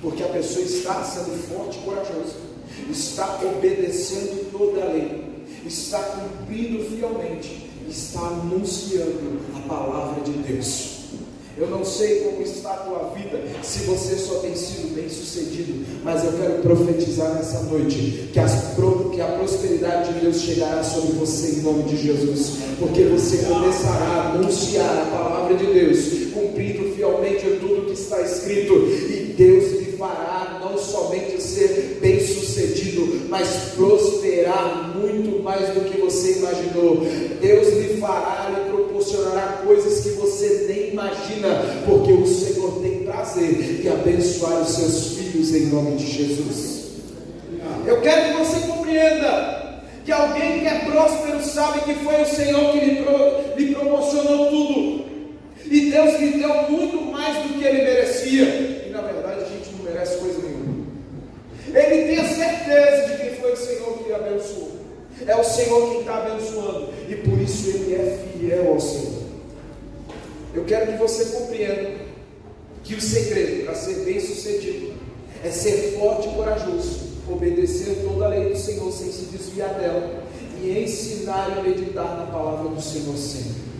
Porque a pessoa está sendo forte e corajosa, está obedecendo toda a lei, está cumprindo fielmente, está anunciando a palavra de Deus. Eu não sei como está a tua vida, se você só tem sido bem sucedido, mas eu quero profetizar nessa noite que a prosperidade de Deus chegará sobre você em nome de Jesus, porque você começará a anunciar a palavra de Deus, cumprindo fielmente tudo que está escrito, e Deus lhe fará não somente ser bem sucedido, mas prosperar muito mais do que você imaginou. Deus lhe fará, lhe proporcionará coisas que você nem imagina, porque o Senhor tem prazer em abençoar os seus filhos em nome de Jesus. Eu quero que você compreenda que alguém que é próspero sabe que foi o Senhor que lhe proporcionou tudo, e Deus lhe deu muito mais do que ele merecia, e na verdade a gente não merece coisa nenhuma. Ele tem a certeza de que foi o Senhor que lhe abençoou, é o Senhor quem está abençoando, e por isso ele é fiel ao Senhor. Eu quero que você compreenda que o segredo para ser bem sucedido é ser forte e corajoso, obedecer toda a lei do Senhor sem se desviar dela, e ensinar e meditar na palavra do Senhor sempre.